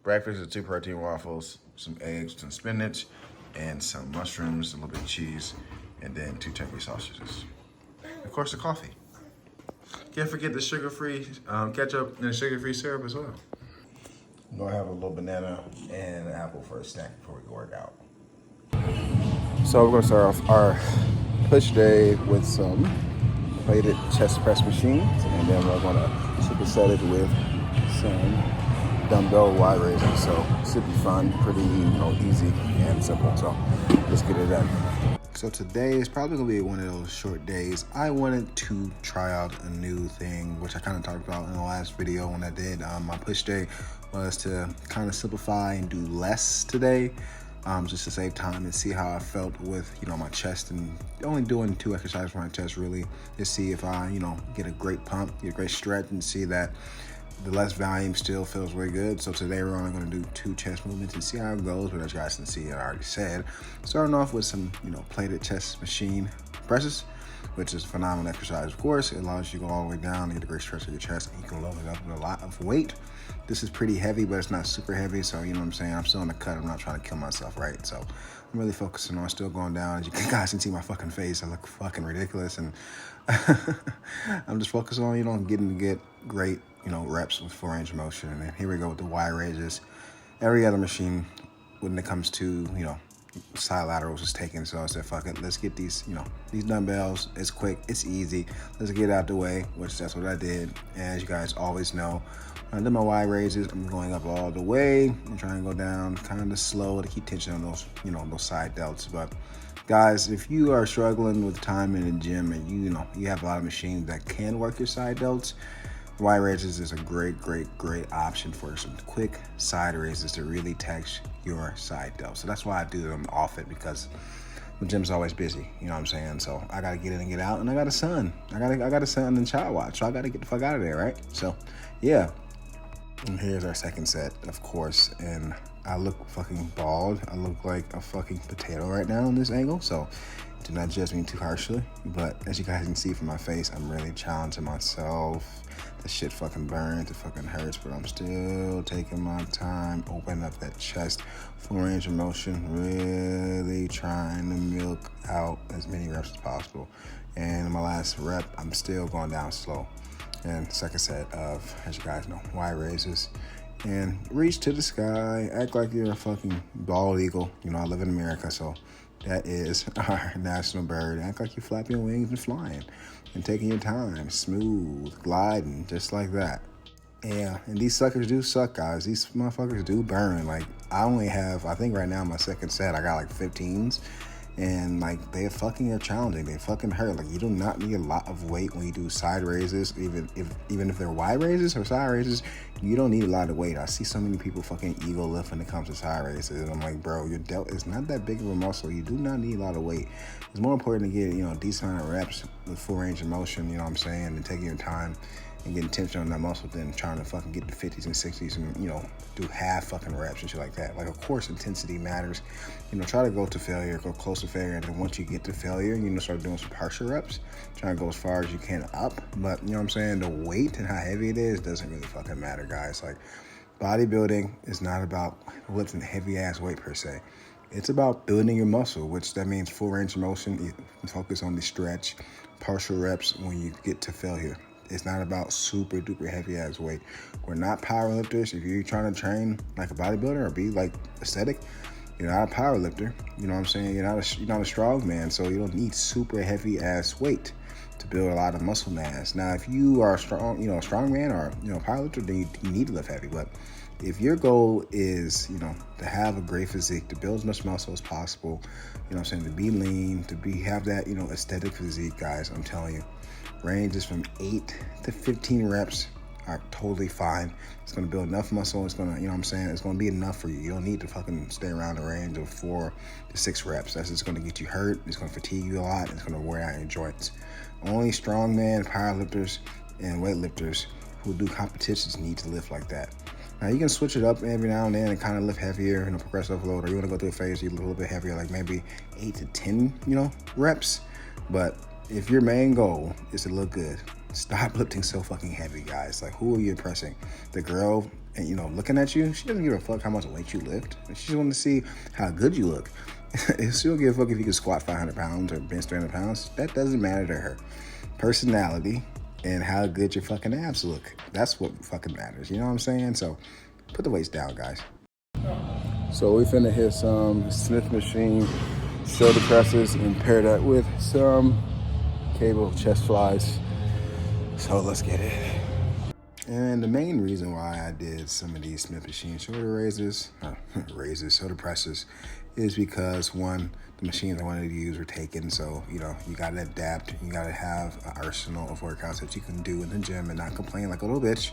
breakfast is 2 protein waffles, some eggs, some spinach, and some mushrooms, a little bit of cheese, and then 2 turkey sausages. Of course, the coffee. Can't forget the sugar-free ketchup and the sugar-free syrup as well. I'm gonna have a little banana and an apple for a snack before we go work out. So we're gonna start off our push day with some plated chest press machines, and then we're gonna superset it with some dumbbell wide raises. So it should be fun, pretty easy and simple. So let's get it done. So today is probably gonna be one of those short days. I wanted to try out a new thing, which I kind of talked about in the last video when I did my push day, was to kind of simplify and do less today, just to save time and see how I felt with my chest, and only doing 2 exercises for my chest really, to see if I get a great pump, get a great stretch, and see that the less volume still feels really good. So today we're only going to do 2 chest movements and see how it goes. But as you guys can see, I already said, starting off with some plated chest machine presses, which is a phenomenal exercise. Of course, it allows you to go all the way down and get a great stretch of your chest, and you can load it up with a lot of weight. This is pretty heavy, but it's not super heavy, so you know what I'm saying, I'm still in the cut. I'm not trying to kill myself, right? So I'm really focusing on still going down. As you guys can see my fucking face, I look fucking ridiculous, and I'm just focused on getting to get great reps with full range of motion. And then here we go with the wide raises. Every other machine, when it comes to side laterals, is taken. So I said, fuck it, let's get these these dumbbells. It's quick, it's easy. Let's get it out the way, which that's what I did. And as you guys always know, when I do my wide raises, I'm going up all the way and trying to go down kind of slow to keep tension on those those side delts. But guys, if you are struggling with time in the gym and you have a lot of machines that can work your side delts, wide raises is a great option for some quick side raises to really tax your side delts. So that's why I do them often, because the gym's always busy, you know what I'm saying? So I gotta get in and get out, and I got a son. I got a son and child watch, so I gotta get the fuck out of there, right? So yeah. And here's our second set, of course, and I look fucking bald. I look like a fucking potato right now in this angle, so do not judge me too harshly. But as you guys can see from my face, I'm really challenging myself. The shit fucking burns, it fucking hurts, but I'm still taking my time, opening up that chest, full range of motion, really trying to milk out as many reps as possible. And in my last rep, I'm still going down slow. And second set of, as you guys know, wide raises. And reach to the sky, act like you're a fucking bald eagle. I live in America, so that is our national bird. Act like you're flapping your wings and flying and taking your time, smooth, gliding, just like that. Yeah, and these suckers do suck, guys. These motherfuckers do burn. Like, I only have, I think right now, my second set, I got like 15s. And like, they fucking are challenging. They fucking hurt. Like, you do not need a lot of weight when you do side raises. Even if they're wide raises or side raises, you don't need a lot of weight. I see so many people fucking ego lift when it comes to side raises, and I'm like, bro, your delt is not that big of a muscle. You do not need a lot of weight. It's more important to get decent amount of reps with full range of motion. You know what I'm saying, and taking your time and getting tension on that muscle than trying to fucking get the 50s and 60s and do half fucking reps and shit like that. Like, of course, intensity matters. Try to go to failure, go close to failure, and then once you get to failure, start doing some partial reps, trying to go as far as you can up. But you know what I'm saying, the weight and how heavy it is doesn't really fucking matter, guys. Like, bodybuilding is not about lifting heavy ass weight per se. It's about building your muscle, which that means full range of motion. You focus on the stretch, partial reps when you get to failure. It's not about super duper heavy ass weight. We're not power lifters. If you're trying to train like a bodybuilder or be like aesthetic, you're not a power lifter. You know what I'm saying? You're not a strong man, so you don't need super heavy ass weight to build a lot of muscle mass. Now, if you are a strong man or power lifter, then you need to lift heavy. But if your goal is to have a great physique, to build as much muscle as possible, to be lean, have that aesthetic physique, guys, I'm telling you, ranges from 8 to 15 reps are totally fine. It's going to build enough muscle. It's going to, it's going to be enough for you. You don't need to fucking stay around the range of 4 to 6 reps. That's just going to get you hurt. It's going to fatigue you a lot. It's going to wear out your joints. Only strongman, powerlifters, and weightlifters who do competitions need to lift like that. Now, you can switch it up every now and then and kind of lift heavier, progressive load, or you want to go through a phase, you lift a little bit heavier, like maybe 8 to 10, reps. But if your main goal is to look good, stop lifting so fucking heavy, guys. Like, who are you impressing? The girl and, you know, looking at you, she doesn't give a fuck how much weight you lift. She just wants to see how good you look. She don't give a fuck if you can squat 500 pounds or bench 300 pounds. That doesn't matter to her. Personality and how good your fucking abs look. That's what fucking matters. You know what I'm saying? So put the weights down, guys. So we finna hit some Smith machine shoulder presses and pair that with some cable chest flies. So let's get it. And the main reason why I did some of these Smith machine shoulder shoulder presses, is because one, the machines I wanted to use were taken. So, you know, you gotta adapt. You gotta have an arsenal of workouts that you can do in the gym and not complain like a little bitch.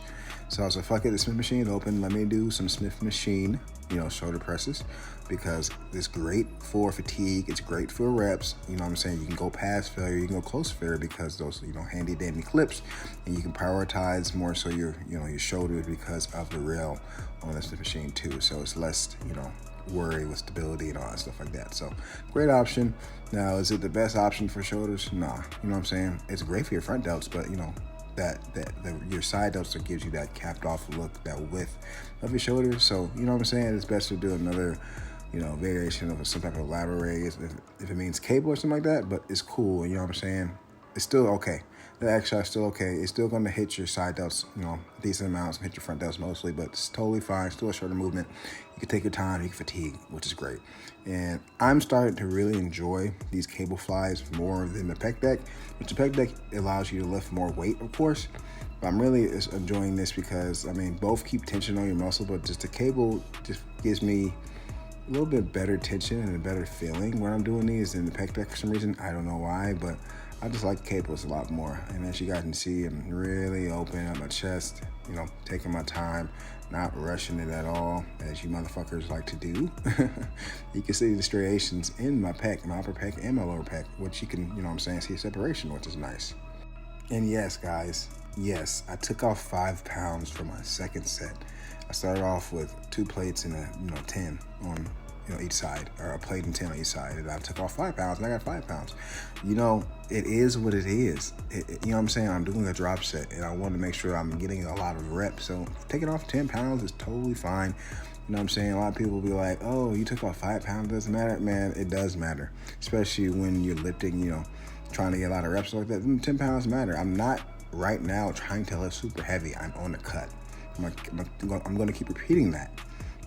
So I was like, fuck it, the Smith machine is open. Let me do some Smith machine, you know, shoulder presses, because it's great for fatigue. It's great for reps. You know what I'm saying? You can go past failure. You can go close to failure because those, you know, handy dandy clips, and you can prioritize more so your shoulders because of the rail on the Smith machine too. So it's less, you know, worry with stability and all that stuff like that. So great option. Now, is it the best option for shoulders? Nah. You know what I'm saying? It's great for your front delts, but you know, your side delts that gives you that capped off look, that width of your shoulders. So, you know what I'm saying? It's best to do another, you know, variation of some type of lateral raise if it means cable or something like that, but it's cool. You know what I'm saying? It's still okay. The exercise is still okay. It's still going to hit your side delts, you know, decent amounts, and hit your front delts mostly, but it's totally fine. Still a shorter movement. You can take your time, you can fatigue, which is great. And I'm starting to really enjoy these cable flies more than the pec deck, which the pec deck allows you to lift more weight, of course. But I'm really enjoying this because, I mean, both keep tension on your muscle, but just the cable just gives me a little bit better tension and a better feeling when I'm doing these than the pec deck for some reason. I don't know why, but I just like cables a lot more. And as you guys can see, I'm really opening up my chest, you know, taking my time, not rushing it at all, as you motherfuckers like to do. You can see the striations in my pec, my upper pec and my lower pec, which you can, you know what I'm saying, see separation, which is nice. And yes, guys, yes, I took off 5 pounds for my second set. I started off with 2 plates and a, 10 on, each side, or a plate and 10 on each side, and I took off 5 pounds, and I got 5 pounds. You know, it is what it is. You know what I'm saying? I'm doing a drop set, and I want to make sure I'm getting a lot of reps. So taking off 10 pounds is totally fine. You know what I'm saying? A lot of people will be like, oh, you took off 5 pounds, doesn't matter. Man, it does matter, especially when you're lifting, trying to get a lot of reps like that. 10 pounds matter. I'm not right now trying to lift super heavy. I'm on the cut. I'm going to keep repeating that.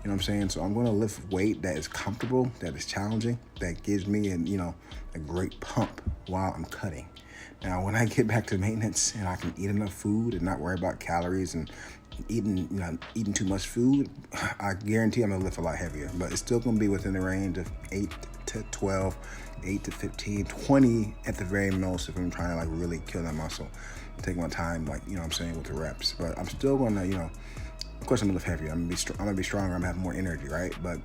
You know what I'm saying? So I'm going to lift weight that is comfortable, that is challenging, that gives me a great pump while I'm cutting. Now, when I get back to maintenance and I can eat enough food and not worry about calories and eating too much food, I guarantee I'm going to lift a lot heavier. But it's still going to be within the range of 8 to 12, 8 to 15, 20 at the very most if I'm trying to really kill that muscle. Take my time, with the reps. But I'm still going to, of course, I'm gonna lift heavier. I'm gonna be stronger. I'm gonna have more energy, right? But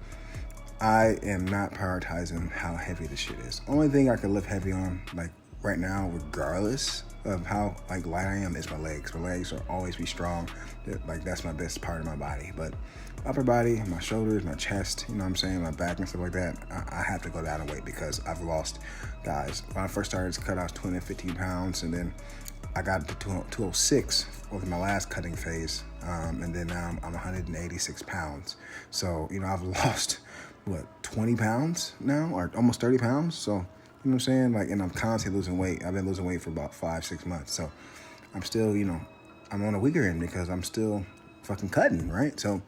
I am not prioritizing how heavy this shit is. Only thing I can lift heavy on, right now, regardless of how light I am, is my legs. My legs will always be strong. That's my best part of my body. But upper body, my shoulders, my chest, my back and stuff like that, I have to go down in weight because I've lost, guys. When I first started to cut, I was 20 to 15 pounds, and then I got to 206 over my last cutting phase, and then now I'm 186 pounds. So, I've lost, 20 pounds now, or almost 30 pounds. So, you know what I'm saying? And I'm constantly losing weight. I've been losing weight for about 5-6 months. So, I'm still, I'm on a weaker end because I'm still fucking cutting, right? So,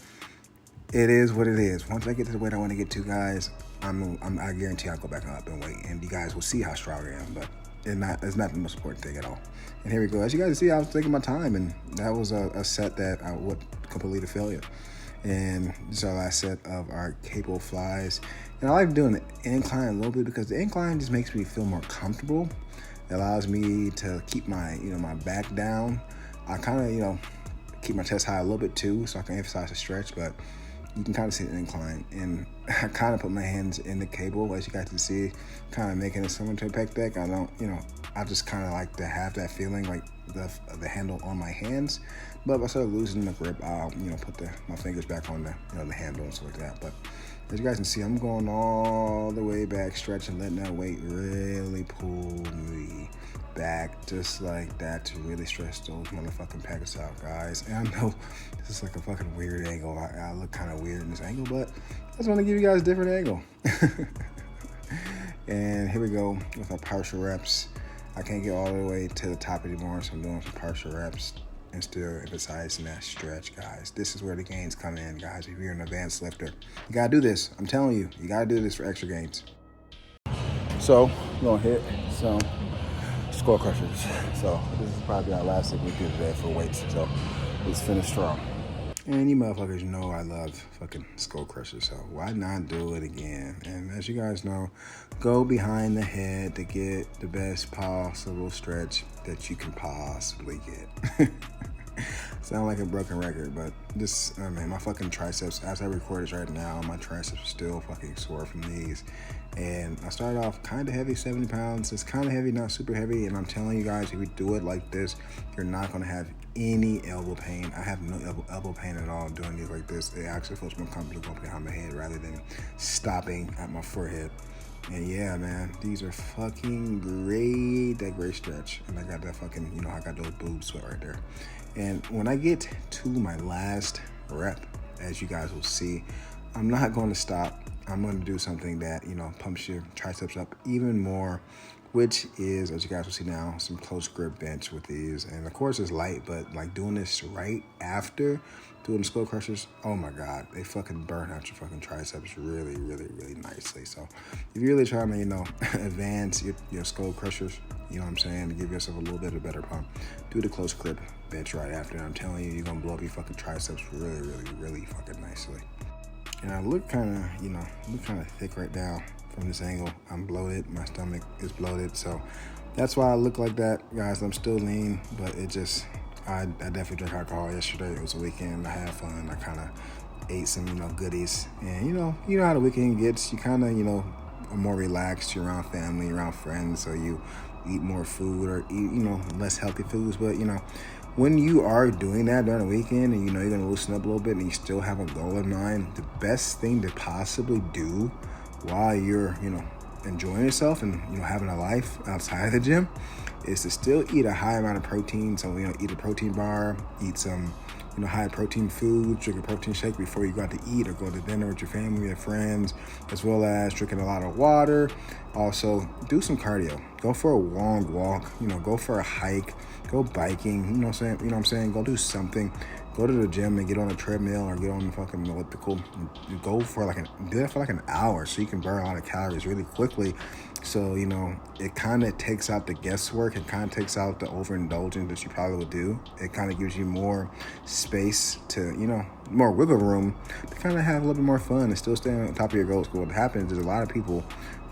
it is what it is. Once I get to the weight I want to get to, guys, I guarantee I'll go back up in weight, and you guys will see how strong I am. But it's not the most important thing at all. And here we go. As you guys see, I was taking my time, and that was a set that I would complete a failure. And this is our last set of our cable flies. And I like doing the incline a little bit because the incline just makes me feel more comfortable. It allows me to keep my, my back down. I kind of, keep my chest high a little bit too, so I can emphasize the stretch, but you can kind of see the incline. And I kind of put my hands in the cable, as you guys can see, kind of making it similar to a pec deck. I don't, I just kind of like to have that feeling, like the handle on my hands. But I started losing the grip. I'll, put my fingers back on the handle and stuff like that. But as you guys can see, I'm going all the way back, stretching, letting that weight really pull me back just like that to really stretch those motherfucking pecs out, guys. And I know this is like a fucking weird angle. I look kind of weird in this angle, but I just want to give you guys a different angle. And here we go with our partial reps. I can't get all the way to the top anymore, so I'm doing some partial reps and still emphasizing that stretch, guys. This is where the gains come in, guys. If you're an advanced lifter, you gotta do this. I'm telling you, you gotta do this for extra gains. So we're gonna hit some skull crushers. So this is probably our last thing we do today for weights. So let's finish strong. And you motherfuckers know I love fucking skull crushers, so why not do it again? And as you guys know, go behind the head to get the best possible stretch that you can possibly get. Sound like a broken record, but this, man, my fucking triceps, as I record this right now, my triceps are still fucking sore from these. And I started off kind of heavy, 70 pounds. It's kind of heavy, not super heavy. And I'm telling you guys, if you do it like this, you're not going to have any elbow pain. I have no elbow pain at all doing these like this. It actually feels more comfortable going behind my head rather than stopping at my forehead. And yeah, man, these are fucking great. That great stretch. And I got that fucking, I got those boob sweat right there. And when I get to my last rep, as you guys will see, I'm not going to stop. I'm going to do something that, pumps your triceps up even more, which is, as you guys will see now, some close grip bench with these. And of course it's light, but like doing this right after doing the skull crushers, oh my God, they fucking burn out your fucking triceps really, really, really nicely. So if you're really trying to, advance your skull crushers, you know what I'm saying, to give yourself a little bit of a better pump, do the close grip bench right after. And I'm telling you, you're going to blow up your fucking triceps really, really, really fucking nicely. And I look kind of thick right now from this angle. I'm bloated. My stomach is bloated. So that's why I look like that, guys. I'm still lean, but I definitely drank alcohol yesterday. It was a weekend. I had fun. I kind of ate some, goodies. And, you know how the weekend gets. You kind of, are more relaxed. You're around family, around friends. So you eat more food or eat, less healthy foods. But, when you are doing that during the weekend and you're going to loosen up a little bit and you still have a goal in mind, the best thing to possibly do while you're, enjoying yourself and, having a life outside of the gym is to still eat a high amount of protein. So, eat a protein bar, eat some, high protein food, drink a protein shake before you go out to eat or go to dinner with your family or friends, as well as drinking a lot of water. Also, do some cardio. Go for a long walk, go for a hike, go biking, you know what I'm saying? Go do something. Go to the gym and get on a treadmill or get on the fucking elliptical. And go for do that for like an hour so you can burn a lot of calories really quickly. So, it kind of takes out the guesswork. It kind of takes out the overindulgence that you probably would do. It kind of gives you more space to, more wiggle room to kind of have a little bit more fun and still stay on top of your goals. What happens is a lot of people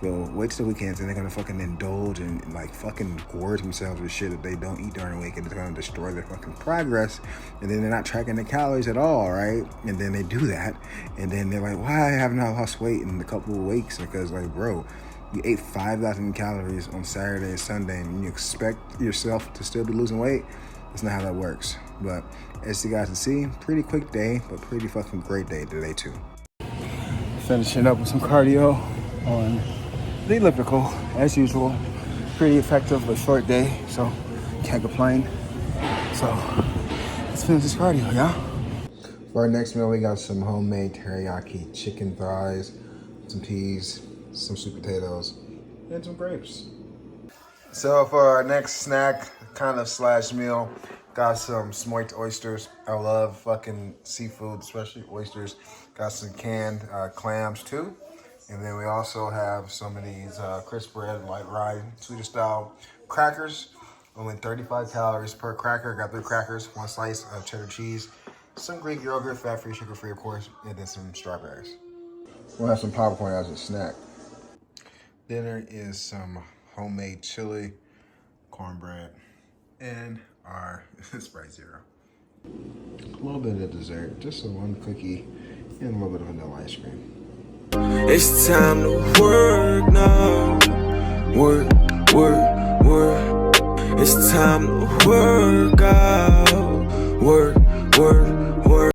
will wait till the weekends and they're going to fucking indulge and like fucking gorge themselves with shit that they don't eat during the week, and it's going to destroy their fucking progress. And then they're not tracking the calories at all, right? And then they do that. And then they're like, why haven't I lost weight in a couple of weeks? Because like, bro, you ate 5,000 calories on Saturday and Sunday and you expect yourself to still be losing weight? That's not how that works. But as you guys can see, pretty quick day, but pretty fucking great day today too. Finishing up with some cardio on the elliptical, as usual. Pretty effective, but short day, so can't complain. So let's finish this cardio, y'all. For our next meal, we got some homemade teriyaki chicken thighs, some peas, some sweet potatoes, and some grapes. So for our next snack, kind of slash meal, got some smoked oysters. I love fucking seafood, especially oysters. Got some canned clams too. And then we also have some of these crisp bread, light rye, Swedish style crackers. Only 35 calories per cracker. Got 3 crackers, 1 slice of cheddar cheese, some Greek yogurt, fat-free, sugar-free, of course, and then some strawberries. We'll have some popcorn as a snack. Dinner is some homemade chili, cornbread, and our Sprite Zero. A little bit of dessert, just one cookie, and a little bit of vanilla ice cream. It's time to work now. Work, work, work. It's time to work out. Work, work.